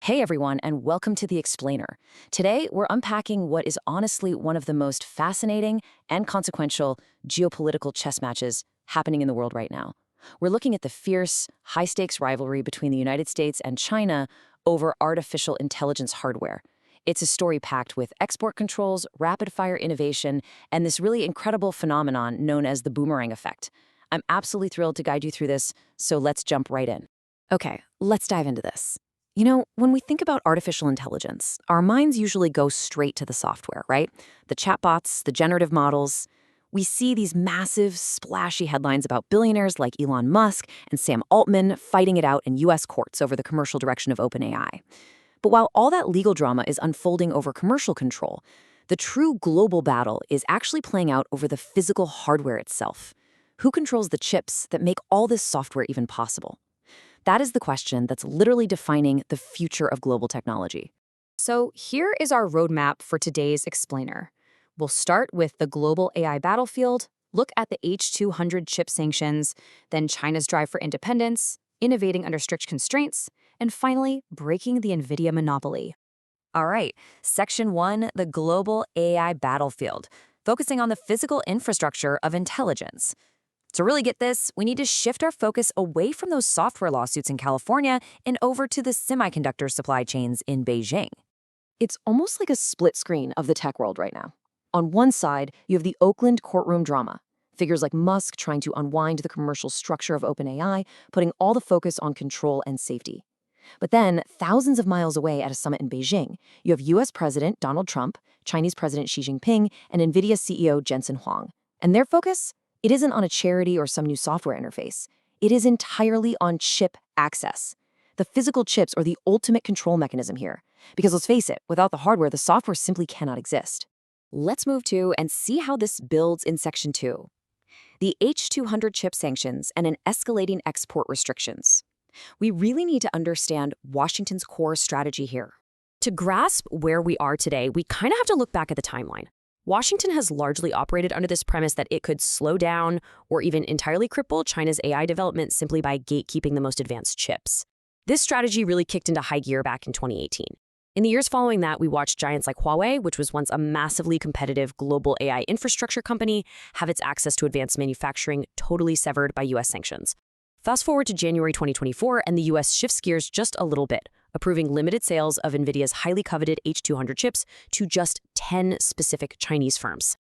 Hey everyone, and welcome to The Explainer. Today, we're unpacking what is honestly one of the most fascinating and consequential geopolitical chess matches happening in the world right now. We're looking at the fierce, high-stakes rivalry between the United States and China over artificial intelligence hardware. It's a story packed with export controls, rapid-fire innovation, and this really incredible phenomenon known as the boomerang effect. I'm absolutely thrilled to guide you through this, so let's jump right in. Okay, let's dive into this. You know, when we think about artificial intelligence, our minds usually go straight to the software, right? The chatbots, the generative models. We see these massive, splashy headlines about billionaires like Elon Musk and Sam Altman fighting it out in US courts over the commercial direction of OpenAI. But while all that legal drama is unfolding over commercial control, the true global battle is actually playing out over the physical hardware itself. Who controls the chips that make all this software even possible? That is the question that's literally defining the future of global technology. So here is our roadmap for today's explainer. We'll start with the global AI battlefield, look at the H200 chip sanctions, then China's drive for independence, innovating under strict constraints, and finally, breaking the Nvidia monopoly. All right, Section 1, the global AI battlefield, focusing on the physical infrastructure of intelligence. To really get this, we need to shift our focus away from those software lawsuits in California and over to the semiconductor supply chains in Beijing. It's almost like a split screen of the tech world right now. On one side, you have the Oakland courtroom drama, figures like Musk trying to unwind the commercial structure of OpenAI, putting all the focus on control and safety. But then, thousands of miles away at a summit in Beijing, you have US President Donald Trump, Chinese President Xi Jinping, and Nvidia CEO Jensen Huang. And their focus? It isn't on a charity or some new software interface. It is entirely on chip access. The physical chips are the ultimate control mechanism here. Because let's face it, without the hardware, the software simply cannot exist. Let's move to and see how this builds in Section 2. The H200 chip sanctions and an escalating export restrictions. We really need to understand Washington's core strategy here. To grasp where we are today, we kind of have to look back at the timeline. Washington has largely operated under this premise that it could slow down or even entirely cripple China's AI development simply by gatekeeping the most advanced chips. This strategy really kicked into high gear back in 2018. In the years following that, we watched giants like Huawei, which was once a massively competitive global AI infrastructure company, have its access to advanced manufacturing totally severed by US sanctions. Fast forward to January 2024, and the US shifts gears just a little bit, approving limited sales of Nvidia's highly coveted H200 chips to just 10 specific Chinese firms.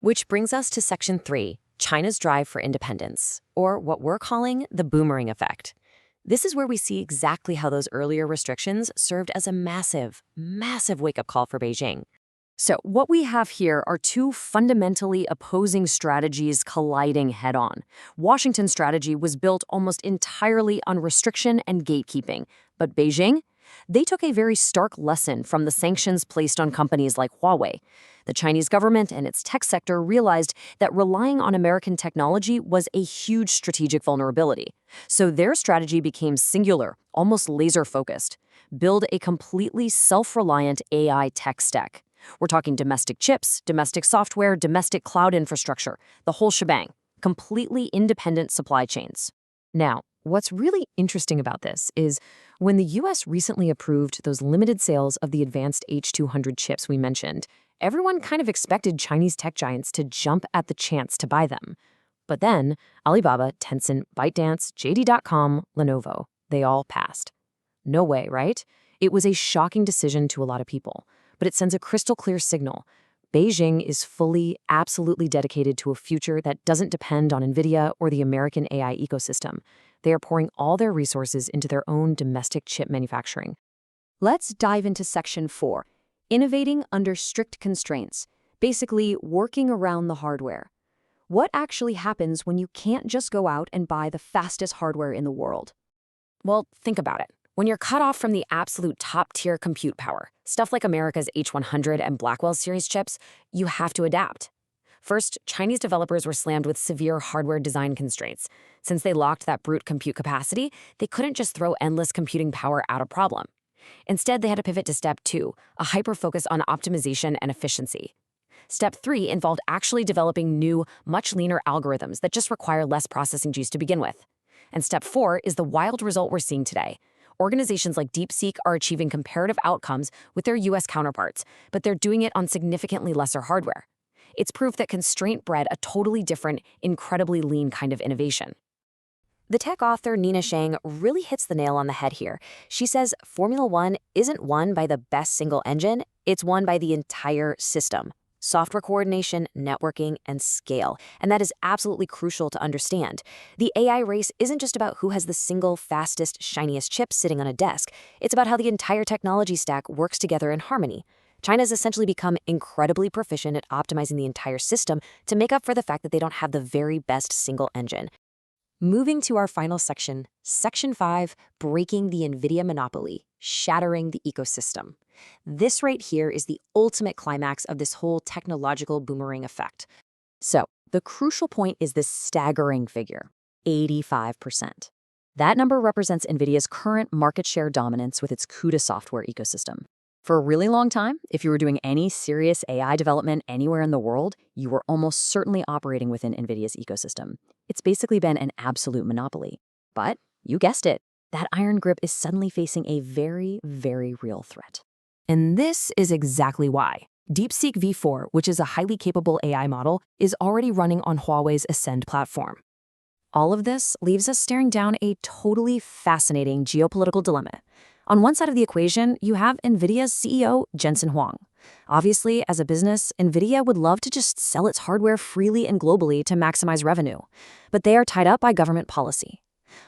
Which brings us to Section 3, China's drive for independence, or what we're calling the boomerang effect. This is where we see exactly how those earlier restrictions served as a massive, massive wake-up call for Beijing. So what we have here are two fundamentally opposing strategies colliding head-on. Washington's strategy was built almost entirely on restriction and gatekeeping, but Beijing? They took a very stark lesson from the sanctions placed on companies like Huawei. The Chinese government and its tech sector realized that relying on American technology was a huge strategic vulnerability. So their strategy became singular, almost laser-focused. Build a completely self-reliant AI tech stack. We're talking domestic chips, domestic software, domestic cloud infrastructure, the whole shebang, completely independent supply chains. Now, what's really interesting about this is when the US recently approved those limited sales of the advanced H200 chips we mentioned, everyone kind of expected Chinese tech giants to jump at the chance to buy them. But then, Alibaba, Tencent, ByteDance, JD.com, Lenovo, they all passed. No way, right? It was a shocking decision to a lot of people, but it sends a crystal clear signal. Beijing is fully, absolutely dedicated to a future that doesn't depend on Nvidia or the American AI ecosystem. They are pouring all their resources into their own domestic chip manufacturing. Let's dive into Section 4, innovating under strict constraints, basically working around the hardware. What actually happens when you can't just go out and buy the fastest hardware in the world? Well, think about it. When you're cut off from the absolute top-tier compute power, stuff like America's H100 and Blackwell series chips, you have to adapt. First, Chinese developers were slammed with severe hardware design constraints. Since they locked that brute compute capacity, they couldn't just throw endless computing power at a problem. Instead, they had to pivot to Step 2, a hyper-focus on optimization and efficiency. Step 3 involved actually developing new, much leaner algorithms that just require less processing juice to begin with. And Step 4 is the wild result we're seeing today. Organizations like DeepSeek are achieving comparative outcomes with their US counterparts, but they're doing it on significantly lesser hardware. It's proof that constraint bred a totally different, incredibly lean kind of innovation. The tech author Nina Shang really hits the nail on the head here. She says Formula One isn't won by the best single engine, it's won by the entire system. Software coordination, networking, and scale. And that is absolutely crucial to understand. The AI race isn't just about who has the single fastest, shiniest chip sitting on a desk. It's about how the entire technology stack works together in harmony. China's essentially become incredibly proficient at optimizing the entire system to make up for the fact that they don't have the very best single engine. Moving to our final section, Section 5, breaking the Nvidia monopoly, shattering the ecosystem. This right here is the ultimate climax of this whole technological boomerang effect. So, the crucial point is this staggering figure, 85%. That number represents Nvidia's current market share dominance with its CUDA software ecosystem. For a really long time, if you were doing any serious AI development anywhere in the world, you were almost certainly operating within Nvidia's ecosystem. It's basically been an absolute monopoly. But, you guessed it, that iron grip is suddenly facing a very, very real threat. And this is exactly why. DeepSeek V4, which is a highly capable AI model, is already running on Huawei's Ascend platform. All of this leaves us staring down a totally fascinating geopolitical dilemma. On one side of the equation, you have Nvidia's CEO, Jensen Huang. Obviously, as a business, Nvidia would love to just sell its hardware freely and globally to maximize revenue. But they are tied up by government policy.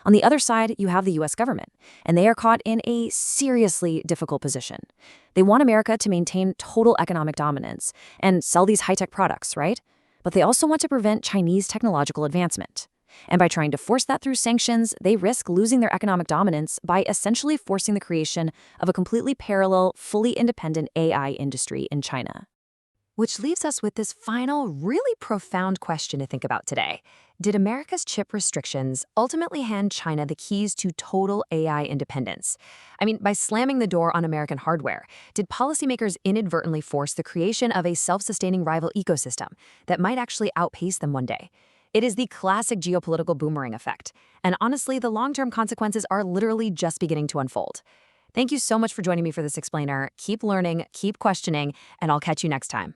On the other side, you have the US government, and they are caught in a seriously difficult position. They want America to maintain total economic dominance and sell these high-tech products, right? But they also want to prevent Chinese technological advancement. And by trying to force that through sanctions, they risk losing their economic dominance by essentially forcing the creation of a completely parallel, fully independent AI industry in China. Which leaves us with this final, really profound question to think about today. Did America's chip restrictions ultimately hand China the keys to total AI independence? I mean, by slamming the door on American hardware, did policymakers inadvertently force the creation of a self-sustaining rival ecosystem that might actually outpace them one day? It is the classic geopolitical boomerang effect. And honestly, the long-term consequences are literally just beginning to unfold. Thank you so much for joining me for this explainer. Keep learning, keep questioning, and I'll catch you next time.